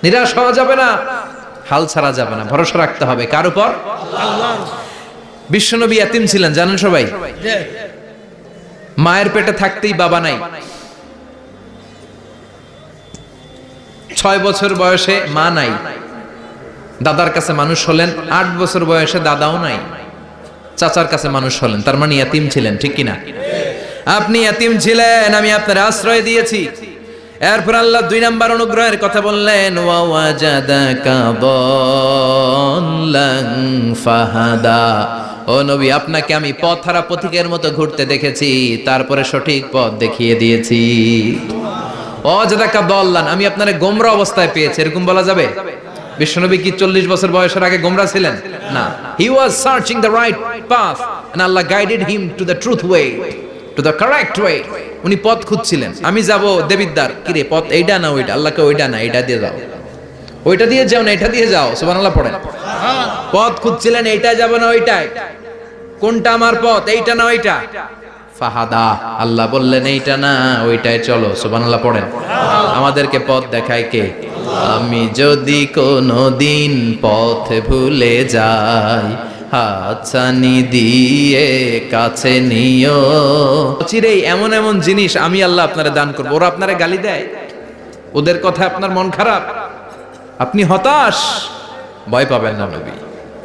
নিরাশ হওয়া যাবে না, হাল ছাড়া যাবে না, ভরসা রাখতে হবে কার উপর? আল্লাহ। বিশ্বনবী ইয়াতিম ছিলেন জানেন সবাই। মায়ের পেটে থাকতেই বাবা নাই, 6 বছর বয়সে মা নাই, দাদার কাছে মানুষ হলেন, 8 বছর বয়সে দাদাও নাই, চাচার কাছে মানুষ হলেন, তার মানে ইয়াতিম ছিলেন, ঠিক কিনা? আপনি ইয়াতিম ছিলেন, আমি আপনার আশ্রয় দিয়েছি। এরপর আল্লাহ 2 নাম্বার অনুগ্রহের কথা বললেন, ওয়া ওয়াজাদাকা দাল্লান ফাহাদা। ও নবী, আপনাকে আমি পথহারা পথিকের মতো ঘুরতে দেখেছি, তারপরে সঠিক পথ দেখিয়ে দিয়েছি। ওয়াজাদাকা দাল্লান, আমি আপনারে গোমরা অবস্থায় পেয়েছি, এরকম বলা যাবে? বিশ্বনবী কি 40 বছর বয়সের আগে গোমরা ছিলেন? না, he was searching the right path and Allah guided him to the truth way, to the correct way. উনি পথ খুঁজছিলেন। আমি যাব দেবিদ্দার, কি রে পথ এইটা না ওইটা? আল্লাহকে ওইটা না এইটা দিয়ে যাও, ওইটা দিয়ে যাও না এটা দিয়ে যাও, সুবহানাল্লাহ পড়েন। পথ খুঁজছিলেন, এইটা যাব না ওইটাই, কোনটা আমার পথ, এইটা না ওইটা? ফাহাদা, আল্লাহ বললেন এইটা না ওইটাই চলো, সুবহানাল্লাহ পড়েন। আমাদেরকে পথ দেখায় কে? আমি যদি কোনদিন পথ ভুলে যাই, হাতছানি দিয়ে কাছে নিও। চিরেই এমন এমন জিনিস আমি আল্লাহ আপনারে দান করব। ওরা আপনারে গালি দেয়, ওদের কথা আপনার মন খারাপ, আপনি হতাশ, ভয় পাবেন না নবী,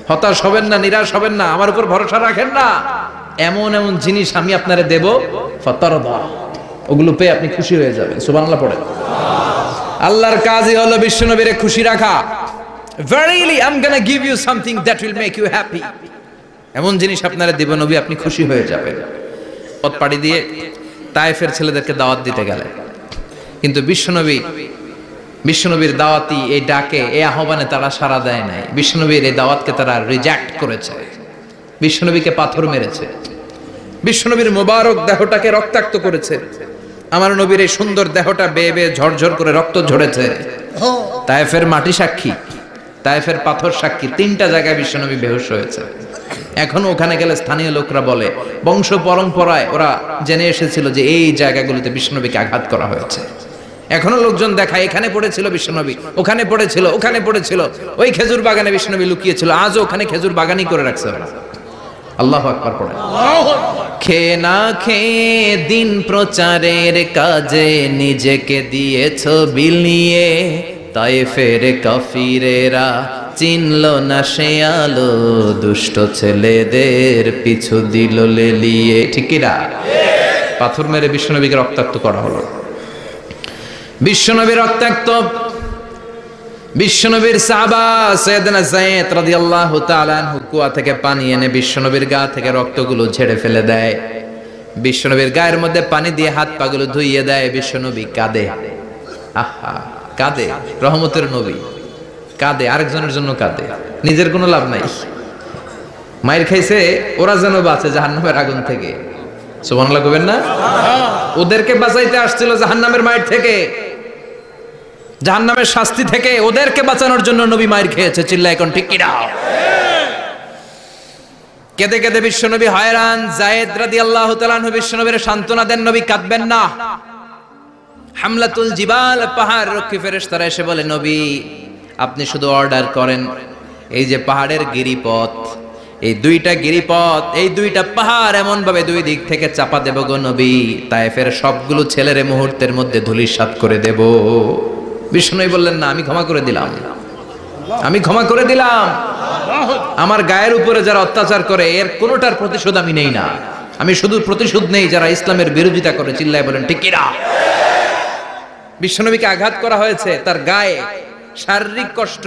হতাশ হবেন না, নিরাশ হবেন না, আমার উপর ভরসা রাখেন না। এমন এমন জিনিস আমি আপনারে দেব, ফাতারদা, ওগুলো পেয়ে আপনি খুশি হয়ে যাবেন, সুবহানাল্লাহ পড়েন। আল্লাহর কাজই হলো বিশ্বনবীরে খুশি রাখা। Verily I'm gonna give you something that will make you happy. এমন জিনিস আপনারা দিব নবী, আপনি খুশি হয়ে যাবেন। পথ পাড়ি দিয়ে তায়েফের ছেলেদেরকে দাওয়াত দিতে গেলেন, কিন্তু বিশ্বনবীর দাওয়াতি এই ডাকে, এই আহ্বানে তারা সাড়া দেয় নাই। বিশ্বনবীর এই দাওয়াতকে তারা রিজেক্ট করেছে, বিশ্বনবীকে পাথর মেরেছে, বিশ্বনবীর মোবারক দেহটাকে রক্তাক্ত করেছে। আমার নবীর এই সুন্দর দেহটা বেয়ে বেয়ে ঝরঝর করে রক্ত ঝরেছে। তায়েফের মাটি সাক্ষী, তায়েফের পাথর সাক্ষী, 3টা জায়গায় বিশ্বনবী বেহুশ হয়েছে। এখন ওখানে গেলে স্থানীয় লোকরা বলে, বংশ পরম্পরায় ওরা জেনে এসেছিল যে এই জায়গাগুলোতে বিশ্বনবীকে আঘাত করা হয়েছে। এখনো লোকজন দেখায়, এখানে পড়েছিল বিশ্বনবী, ওখানে পড়েছিল, ওখানে পড়েছিল, ওই খেজুর বাগানে বিশ্বনবী লুকিয়েছিল, আজও ওখানে খেজুর বাগানই করে রাখছে ওরা। আল্লাহু আকবার পড়ে। খেয়ে না খেয়ে দিন প্রচারের কাজে নিজেকে দিয়েছ বিলিয়ে, তায়েফের কাফিরেরা চিনল না সে আলো, দুষ্ট ছেলেদের পিছু দিল লেলিয়ে, ঠিক কি না? পাথর মেরে বিশ্বনবীকে রক্তাক্ত করা হলো। বিশ্বনবী রক্তাক্ত, বিশ্বনবীর সাহাবা সাইয়েদনা যায়েদ রাদিয়াল্লাহু তাআলা আনহু কুয়া থেকে পানি এনে বিশ্বনবীর গা থেকে রক্তগুলো ঝেড়ে ফেলে দেয়, বিশ্বনবীর গায়ের মধ্যে পানি দিয়ে হাত পাগুলো ধুইয়ে দেয়। বিশ্বনবী কাঁদে, আহা কাঁদে, রহমতের নবী কাঁদে, আরেকজনের জন্য কাঁদে, নিজের কোনো লাভ নাই। মায়ের খাইছে, ওরা যেন বাঁচে জাহান্নামের আগুন থেকে, সুবহানাল্লাহ কইবেন না? ওদেরকে বাঁচাইতে আসছিল জাহান্নামের মায়ের থেকে, জাহান্নামের শাস্তি থেকে, ওদেরকে বাঁচানোর জন্য নবী মায়ের খেয়েছে। চিল্লায় এখন ঠিক কিনা? কেঁদে কেঁদে বিশ্বনবী হয়রান। যায়েদ রাদিয়াল্লাহু তাআলা আনহু বিশ্বনবীর সান্ত্বনা দেন, নবী কাঁদবেন না। হামলাতুল জিবাল, পাহাড় রক্ষী ফেরেশতারা এসে বলে, নবী আপনি শুধু অর্ডার করেন, এই যে পাহাড়ের গিরিপথ, এই 2টা গিরিপথ, এই 2টা পাহাড় এমন ভাবে 2 দিক থেকে চাপা দেব গো নবী, তায়েফের সবগুলো ছেলেরে মুহূর্তের মধ্যে ধূলিসাৎ করে দেব। বিষ্ণুই বললেন, না আমি ক্ষমা করে দিলাম, আমি ক্ষমা করে দিলাম। আমার গায়ের উপরে যারা অত্যাচার করে এর কোনোটার প্রতিশোধ আমি নেই না, আমি শুধু প্রতিশোধ নেই যারা ইসলামের বিরোধিতা করে। চিল্লায় বলেন ঠিক কিনা? বিশ্বনবীকে আঘাত করা হয়েছে, তার গায়ে শারীরিক কষ্ট,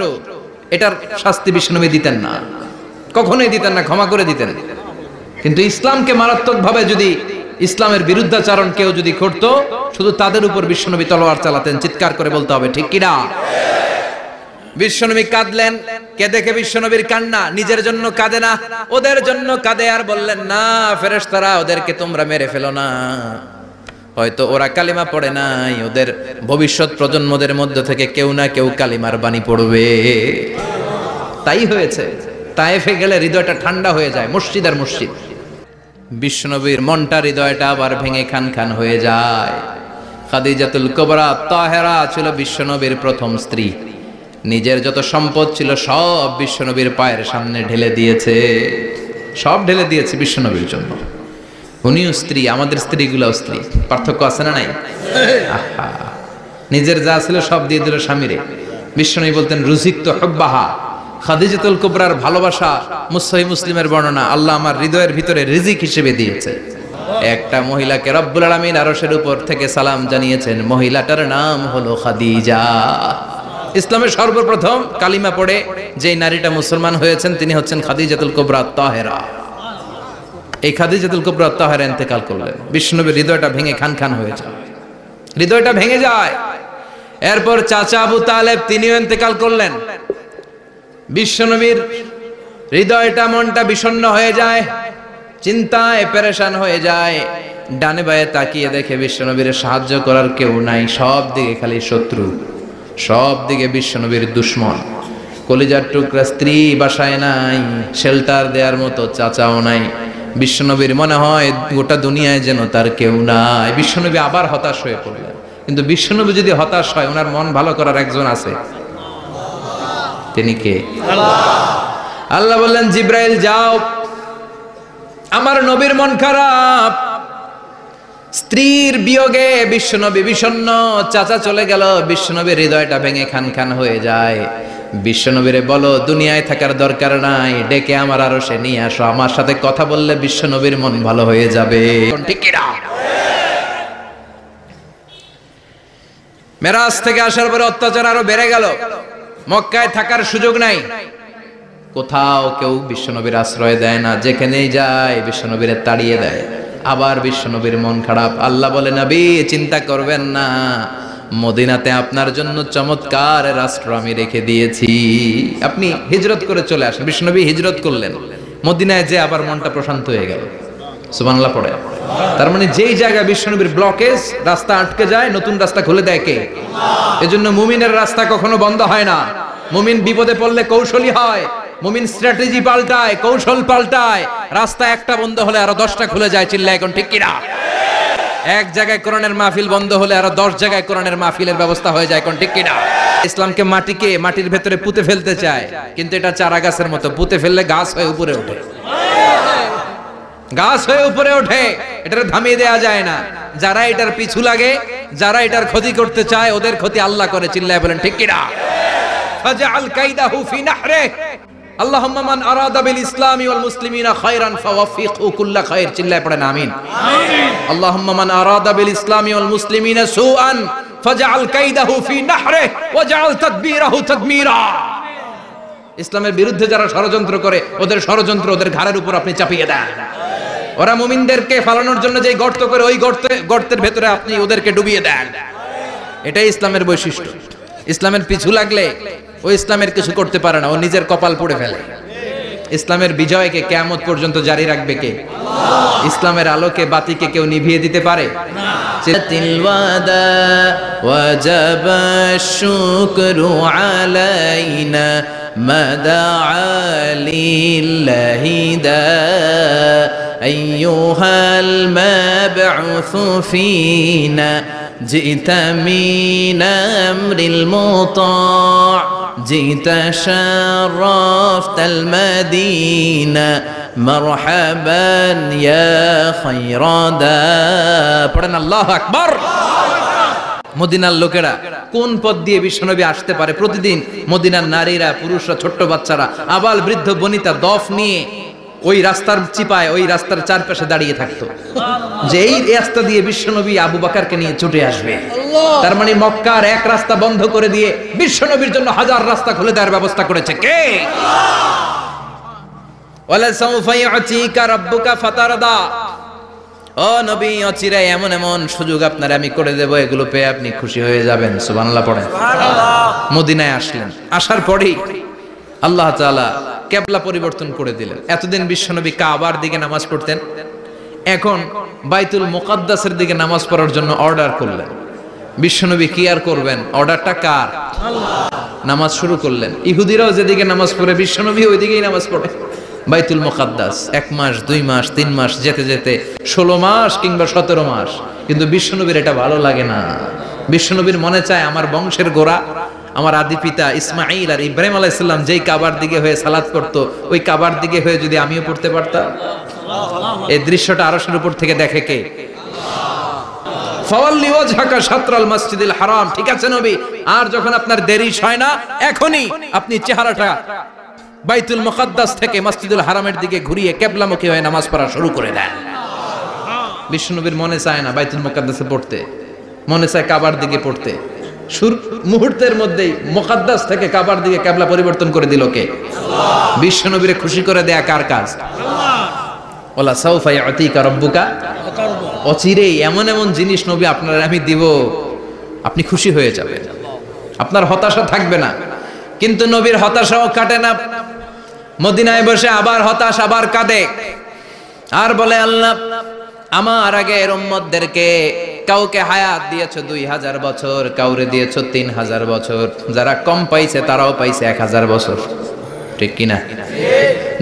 এটার শাস্তি বিশ্বনবী দিতেন না, কখনোই দিতেন না, ক্ষমা করে দিতেন। কিন্তু ইসলামকে মারাত্মকভাবে যদি ইসলামের বিরুদ্ধাচরণ কেউ যদি করতো, শুধু তাদের উপর বিশ্বনবী তলোয়ার চালাতেন। চিৎকার করে বলতে হবে ঠিক কিনা? বিশ্বনবী কাঁদলেন, কে দেখে বিশ্বনবীর কান্না, নিজের জন্য কাঁদে না, ওদের জন্য কাঁদে। আর বললেন, না ফেরেশতারা ওদেরকে তোমরা মেরে ফেলো না, হয়তো ওরা কালিমা পড়ে নাই, ওদের ভবিষ্যৎ প্রজন্মদের মধ্যে থেকে কেউ না কেউ কালিমার বাণী পড়বে। তাই হয়েছে, তায়েফে গেলে হৃদয়টা ঠান্ডা হয়ে যায়, মসজিদ আর মসজিদ। বিশ্বনবীর মনটা, হৃদয়টা আবার ভেঙে খান খান হয়ে যায়। খাদিজাতুল কুবরা তাহেরা ছিল বিশ্বনবীর প্রথম স্ত্রী। নিজের যত সম্পদ ছিল সব বিশ্বনবীর পায়ের সামনে ঢেলে দিয়েছে, সব ঢেলে দিয়েছে বিশ্বনবীর জন্য। উনিও স্ত্রী, আমাদের স্ত্রীগুলোও স্ত্রী, পার্থক্য আছে না নাই? আহা, নিজের যা ছিল সব দিয়ে দিল স্বামীরে। বিশ্বনবী বলতেন রুজিকতু হুব্বাহা, খাদিজাতুল কুবরার ভালোবাসা সহিহ মুসলিমের বর্ণনা, আল্লাহ আমার হৃদয়ের ভিতরে রিজিক হিসেবে দিয়েছে। একটা মহিলাকে রব্বুল আলামিন আরশের উপর থেকে সালাম জানিয়েছেন, মহিলাটার নাম হলো খাদিজা। ইসলামের সর্বপ্রথম কালিমা পড়ে যে নারীটা মুসলমান হয়েছেন তিনি হচ্ছেন খাদিজাতুল কুবরা তাহেরা। এই খাদিজাতুল কুবরা তাহেরা ইন্তেকাল করলেন, বিশ্বনবীর হৃদয়টা ভেঙে খান খান হয়ে যায়, হৃদয়টা ভেঙে যায়। এরপর চাচা আবু তালেব তিনিও ইন্তেকাল করলেন, বিশ্বনবীর হৃদয়টা মনটা বিষণ্ণ হয়ে যায়, চিন্তায় পেরেশান হয়ে যায়। ডানে বায়ে তাকিয়ে দেখে বিশ্বনবীর সাহায্য করার কেউ নাই, সব দিকে খালি শত্রু, সব দিকে বিশ্বনবীর দুশ্মন। কলিজার টুকরা স্ত্রী বাসায় নাই, শেল্টার দেওয়ার মতো চাচাও নাই। বিশ্বনবীর মনে হয় গোটা দুনিয়ায় যেন তার কেউ নাই। বিশ্বনবী আবার হতাশ হয়ে পড়লেন। কিন্তু বিশ্বনবী যদি হতাশ হয়, ওনার মন ভালো করার একজন আছে, তিনি কে? আল্লাহ বললেন জিব্রাইল যাও, আমার নবীর মন খারাপ, স্ত্রীর বিয়োগে বিশ্বনবী বিষণ্ণ, চাচা চলে গেল, বিশ্বনবীর হৃদয়টা ভেঙে খান খান হয়ে যায়। বিশ্বনবীরে বলো দুনিয়ায় থাকার দরকার নাই, ডেকে আমার আরশে নিয়ে আসো, আমার সাথে কথা বললে বিশ্বনবীর মন ভালো হয়ে যাবে। ঠিক কি না? মেরাজ থেকে আসার পরে অত্যাচার আরো বেড়ে গেল, মক্কায় থাকার সুযোগ নাই, কোথাও কেউ বিশ্বনবীর আশ্রয় দেয় না, যেখানেই যায় বিশ্বনবীরে তাড়িয়ে দেয়। আবার বিশ্বনবীর মন খারাপ। আল্লাহ বলে নবী চিন্তা করবেন না, মদিনাতে আপনার জন্য চমৎকার রাষ্ট্র আমি রেখে দিয়েছি, আপনি হিজরত করে চলে আসেন। বিশ্বনবী হিজরত করলেন, মদিনায় যে আবার মনটা প্রশান্ত হয়ে গেল। সুবহানাল্লাহ পড়ে। তার মানে যেই জায়গায় বিশ্বনবীর ব্লকেজ, রাস্তা আটকে যায়, নতুন রাস্তা খুলে দেয় কে? এজন্য মুমিনের রাস্তা কখনো বন্ধ হয় না। মুমিন বিপদে পড়লে কৌশলী হয়, মুমিন স্ট্র্যাটেজি পাল্টায়, কৌশল পাল্টায়। রাস্তা একটা বন্ধ হলে আরো 10টা খুলে যায়, চিল্লায় এখন ঠিক কিনা? এক জায়গায় কোরআনের মাহফিল বন্ধ হলে আরো 10 জায়গায় কোরআনের মাহফিলের ব্যবস্থা হয়ে যায়, এখন ঠিক কিনা? ইসলামকে মাটির ভেতরে পুঁতে ফেলতে চায়, কিন্তু এটা চারা গাছের মতো, পুঁতে ফেললে গাছ হয়ে উপরে ওঠে, গাছ হয়ে উপরে ওঠে, এটা থামিয়ে দেয়া যায় না। যারা এটার পিছু লাগে, যারা এটার ক্ষতি করতে চায়, ওদের ক্ষতি আল্লাহ করে, চিল্লায় বলেন ঠিক কিনা? ফাজআল কাইদাহু ফি নাহরে, আল্লাহুম্মা মান আরাদা বিল ইসলামি ওয়াল মুসলিমিনা খায়রান ফাওয়াফিকহু কুল্লা খায়র, চিল্লায় পড়েন আমিন। আল্লাহুম্মা মান আরাদা বিল ইসলামি ওয়াল মুসলিমিনা সুআন ফাজআল কাইদাহু ফি নাহরে ওয়াজআল তাদবীরাহু তাদমীরা। ইসলামের বিরুদ্ধে যারা ষড়যন্ত্র করে, ওদের ষড়যন্ত্র ওদের ঘাড়ের উপর আপনি চাপিয়ে দেন। ওরা মুমিনদেরকে ফালানোর জন্য যে গর্ত করে, ওই গর্তের ভেতরে আপনি ওদেরকে ডুবিয়ে দেন। এটাই ইসলামের বৈশিষ্ট্য। ইসলামের পিছু লাগলে ও ইসলামের কিছু করতে পারে না, ও নিজের কপাল পুড়ে ফেলে। ইসলামের বিজয়কে কিয়ামত পর্যন্ত জারি রাখবে কে? ইসলামের আলোকে বাতিকে কেউ নিভিয়ে দিতে পারে না। তিলওয়াদা ওয়াজাবা শুকরু আলাইনা মাদা লিল্লাহি দা আইয়ুহাল মাবউসু ফিনা জিতা মিন আমরিল মুতা' জিতা শারাফতাল মাদিনা মারহাবান ইয়া খায়রাদা। পড়েন আল্লাহু আকবার। মদিনার লোকেরা কোন পথ দিয়ে বিশ্বনবী আসতে পারে? প্রতিদিন মদিনার নারীরা, পুরুষরা, ছোট্ট বাচ্চারা, আবাল বৃদ্ধ বনিতা দফ নিয়ে ওই রাস্তার চিপায়, ওই রাস্তার চারপাশে দাঁড়িয়ে থাকতো, যে এই রাস্তা দিয়ে বিশ্বনবী আবু বকরকে নিয়ে ছুটে আসবে। তার মানে মক্কার এক রাস্তা বন্ধ করে দিয়ে বিশ্বনবীর জন্য হাজার রাস্তা খুলে দেওয়ার ব্যবস্থা করেছে কে? ওয়ালা সাউফা ইউতিকা রাব্বুকা ফাতারদা। ও নবী, অচিরাই এমন এমন সুযোগ আপনারে আমি করে দেব, এগুলো পেয়ে আপনি খুশি হয়ে যাবেন। সুবহানাল্লাহ পড়েন। মদিনায় আসলেন, আসার পরেই আল্লাহ তাআলা কিবলা পরিবর্তন করে দিলেন। এতদিন বিশ্বনবী কাবার দিকে নামাজ পড়তেন, এখন বাইতুল মুকাদ্দাসের দিকে নামাজ পড়ার জন্য অর্ডার করলেন। বিশ্বনবী কি আর করবেন, অর্ডারটা কার? নামাজ শুরু করলেন। ইহুদিরাও যেদিকে নামাজ পড়ে, বিশ্বনবী ওইদিকেই নামাজ পড়ে। বাইতুল মুকাদ্দাস 1 মাস 2 মাস 3 মাস যেতে যেতে 16 মাস কিংবা 17 মাস কিন্তু বিশ্বনবীর এটা ভালো লাগে না। বিশ্বনবীর মনে চায় আমার বংশের গোড়া, আমার আদি পিতা ইসমাঈল আর ইব্রাহিম আলাইহিস সালাম যেই কাবার দিকে হয়ে সালাত করত, ওই কাবার দিকে হয়ে যদি আমিও পড়তে পারতাম। এই দৃশ্যটা আরশের উপর থেকে দেখে কে? ফাওয়াল্লি ওয়াজহাকা শাতরাল মসজিদিল হারাম। ঠিক আছে নবী, আর যখন আপনার দেরি হয় না, এখনই আপনি চেহারাটা বাইতুল মুকাদ্দাস থেকে মসজিদুল হারামের দিকে ঘুরিয়ে কিবলামুখী হয়ে নামাজ পড়া শুরু করে দেন। বিশ্বনবীর মনে চায় না বাইতুল মুকাদ্দাসে পড়তে, মনে চায় কাবার দিকে পড়তে। মুহূর্তের মধ্যেই মুকাদ্দাস থেকে কাবার দিকে কিবলা পরিবর্তন করে দিল কে? আল্লাহ। বিশ্বনবীরে খুশি করে দেয়া কার কাজ? আল্লাহ। ওয়ালা সাউফা ইয়াতিকা রাব্বুকা, অচিরেই এমন এমন জিনিস নবী আপনার আমি দিব, আপনি খুশি হয়ে যাবেন, আপনার হতাশা থাকবে না। কিন্তু নবীর হতাশাও কাটে না। মদিনায় বসে আবার হতাশ, আবার কাঁদে, আর বলে আল্লাহ আমার আগের উম্মতদেরকে কাউকে হায়াত দিয়েছো 2000 বছর, কাউরে দিয়েছো 3000 বছর, যারা কম পাইছে তারাও পাইছে 1000 বছর, ঠিক কিনা?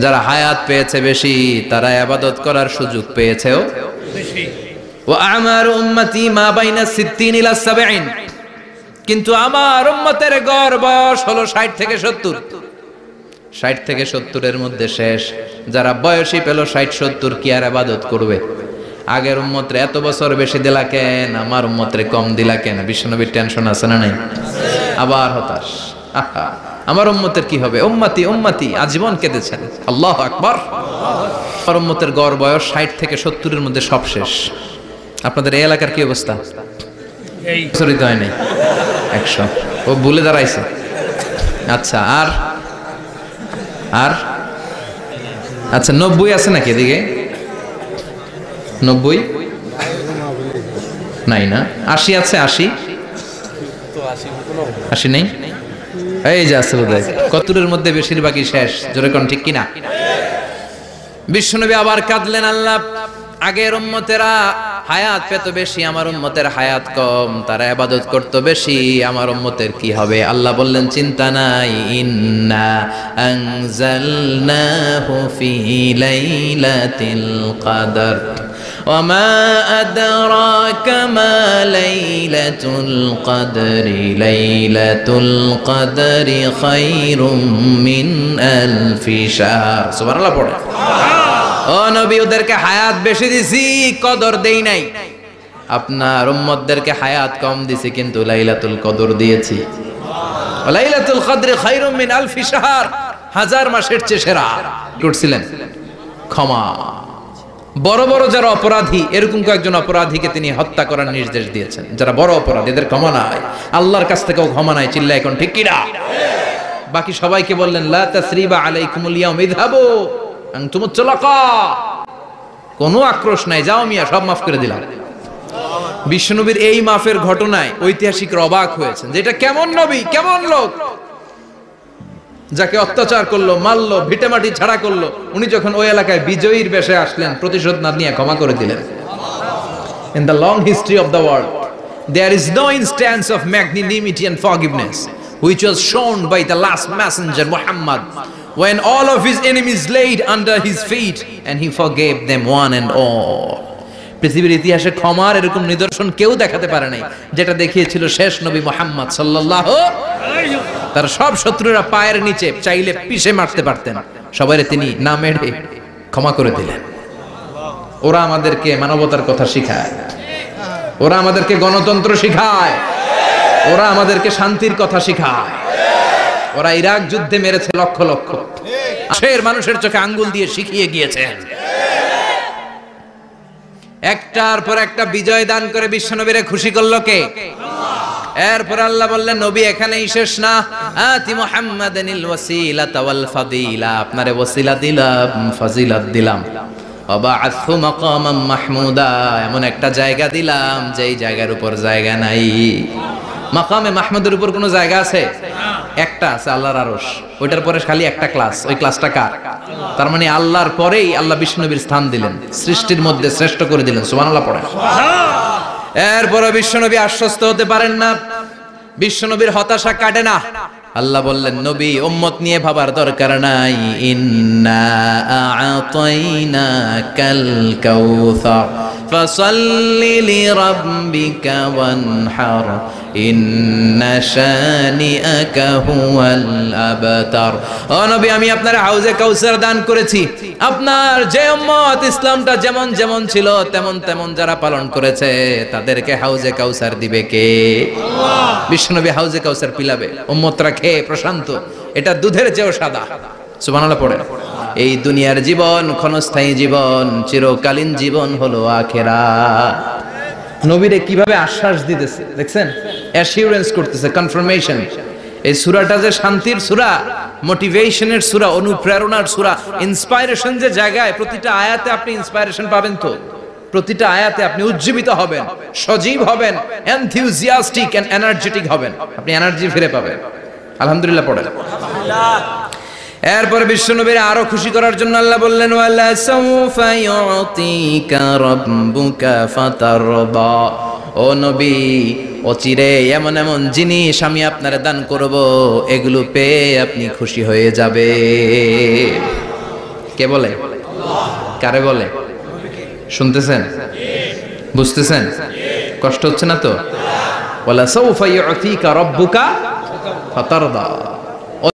যারা হায়াত পেয়েছে বেশি, তারা ইবাদত করার সুযোগ পেয়েছেও বেশি। ওয়া আমারু উম্মতি মা বাইনা 60 ইলা 70, কিন্তু আমার উম্মতের গড় বয়স হলো 60 থেকে 70। 60 থেকে 70 এর মধ্যে শেষ। যারা বয়সী পেল 60-70, কি আর ইবাদত করবে? আগের উম্মতরে এত বছর বেশি দিলা কেন, আমার উম্মতরে কম দিলা কেন? বিশ্বনবীর টেনশন আছে না নাই? আবার হতাশ, আহা আমার উম্মতের কি হবে? উম্মতি উম্মতি আজীবন কেঁদেছেন। আল্লাহু আকবার। আমার উম্মতের গড় বয়স 60 থেকে 70 এর মধ্যে সব শেষ। আপনাদের এই এলাকার কি অবস্থা? এই চরিত হয় নাই 100, ও ভুলে দাঁড়াইছে। আচ্ছা, আর আর আচ্ছা 90 আছে নাকি এদিকে? 90 নাই না? 80 আছে? 80 নেই? এই যে আছে বোধহয়। 70 মধ্যে বেশিরভাগই শেষ, জোরে কোন ঠিক কিনা? বিশ্বনবী আবার কাঁদলেন, আল্লাহ আগের উম্মতেরা হায়াত পেত বেশি, আমার উম্মতের হায়াত কম, তারা ইবাদত করত বেশি, আমার উম্মতের কি হবে? আল্লাহ বললেন চিন্তা নাই, ইন্না আনজালনাহু ফি লাইলাতিল কদর ওয়া মা আদরাকা মা লাইলাতুল কদরি লাইলাতুল কদরি খায়রুম মিন আলফি শাহর। সুবহানাল্লাহ পড়ে। ও নবী, ওদেরকে হায়াত বেশি দিছি, কদর দেই নাই। আপনার উম্মতদেরকে হায়াত কম দিছি, কিন্তু লাইলাতুল কদর দিয়েছি। লাইলাতুল কদরি খায়রুম মিন আলফি শাহর, 1000 মাসের চেয়ে সেরা করছিলেন। ক্ষমা, বড় বড় যারা অপরাধী, এরকম কয়েকজন অপরাধীকে তিনি হত্যা করার নির্দেশ দিয়েছেন। যারা বড় অপরাধী, এদের ক্ষমা নাই, আল্লাহর কাছ থেকেও ক্ষমা নাই। চিল্লা এখন ঠিক কিনা? বাকি সবাইকে বললেন লা তাসরিবা আলাইকুমুল ইয়াউম ইযহাবু আনতুমুত তুলাকা, কোনো আক্রোশ নাই, যাও মিয়া, সব মাফ করে দিলাম। বিশ্বনবীর এই মাফের ঘটনায় ঐতিহাসিকরা অবাক হয়েছেন, যে এটা কেমন নবী, কেমন লোক, যাকে অত্যাচার করলো, মারলো, ভিটেমাটি ছাড়া করলো, উনি যখন ওই এলাকায় বিজয়ীর বেশে আসলেন, প্রতিশোধ না নিয়ে ক্ষমা করে দিলেন। In the long history of the world, there is no instance of magnanimity and forgiveness which was shown by the last messenger Muhammad, when all of his enemies laid under his feet and he forgave them one and all. পৃথিবীর ইতিহাসে ক্ষমার এরকম নিদর্শন কেউ দেখাতে পারে নাই, যেটা দেখিয়েছিল শেষ নবী মুহাম্মদ সাল্লাল্লাহু আলাইহি ওয়াসাল্লাম। তার সব শত্রুরা পায়ের নিচে চাইলে পিষে মারতে পারতেন, সবাইরে তিনি না মেরে ক্ষমা করে দিলেন। ওরা আমাদেরকে মানবতার কথা শিখায়, ওরা আমাদেরকে গণতন্ত্র শিখায়, ওরা আমাদেরকে শান্তির কথা শিখায়। ওরা ইরাক যুদ্ধে মেরেছে লক্ষ লক্ষ, শের মানুষের চোখে আঙ্গুল দিয়ে শিখিয়ে গিয়েছেন। একটার পর একটা বিজয় দান করে বিশ্বনবীরে খুশি করলো কে? এরপর আল্লাহ বললেন নবী এখানেই শেষ না, আতি মুহাম্মাদানিল ওয়াসিলাতা ওয়াল ফাদিলা, আপনারে ওয়াসিলা দিলাম, ফাজিলাত দিলাম, ওয়াবাআসহু মাকামান মাহমুদা, এমন একটা জায়গা দিলাম যেই জায়গার উপর জায়গা নাই। মাকামে মাহমুদের উপর কোনো জায়গা আছে? একটা আছে, আল্লাহর আরশ। ওইটার পরে খালি একটা ক্লাস, ওই ক্লাসটা কার? তার মানে আল্লাহর পরেই আল্লাহ বিশ্বনবীর স্থান দিলেন, সৃষ্টির মধ্যে শ্রেষ্ঠ করে দিলেন। সুবহানাল্লাহ পড়ে। এরপরে বিশ্বনবী আশ্বস্ত হতে পারেন না, বিশ্বনবীর হতাশা কাটে না। আল্লাহ বললেন নবী উম্মত নিয়ে ভাবার দরকার নাই, ইন্না আ'তাইনাকাল কাউসার ফাসাল্লি লিরাব্বিকা ওয়ানহার ইন্না শানিআকা হুয়াল আবতার। ও নবী, আমি আপনার হাউজে কাউসার দান করেছি। আপনার যে উম্মত ইসলামটা যেমন যেমন ছিল তেমন তেমন যারা পালন করেছে তাদেরকে হাউজে কাউসার দিবে কে? আল্লাহ। বিশ্বনবী হাউজে কাউসার পিলাবে, উম্মতরা খেয়ে প্রশান্ত। এটা দুধের চেয়েও সাদা। সুবহানাল্লাহ পড়ে। এই দুনিয়ার জীবন ক্ষণস্থায়ী জীবন, চিরকালীন জীবন হলো আখিরাত। নবীরে কিভাবে আশ্বাস দিতেছে দেখছেন, অ্যাসিউরেন্স করতেছে, কনফার্মেশন। এই সূরাটা যে শান্তির সূরা, মোটিভেশনের সূরা, অনুপ্রেরণার সূরা, ইন্সপাইরেশন যে জায়গায় প্রতিটা আয়াতে আপনি ইন্সপাইরেশন পাবেন। তো প্রতিটা আয়াতে আপনি উজ্জীবিত হবেন, সজীব হবেন, এনথিউজিয়াস্টিক এন্ড এনার্জেটিক হবেন, আপনি এনার্জি ফিরে পাবেন। আলহামদুলিল্লাহ পড়েন। এরপর বিশ্বনবীর আরো খুশি করার জন্য আল্লাহ বললেন, ওয়ালা সাউফা ইউতিকা রাব্বুকা ফাতারদা। ও নবী, অচিরে এমন এমন জিনিস আমি আপনারে দান করব, এগুলো পেয়ে আপনি খুশি হয়ে যাবে। কে বলে? কারে বলে? শুনতেছেন? বুঝতেছেন? কষ্ট হচ্ছে না তো? ওয়ালা সাউফা ইউতিকা রাব্বুকা ফাতারদা।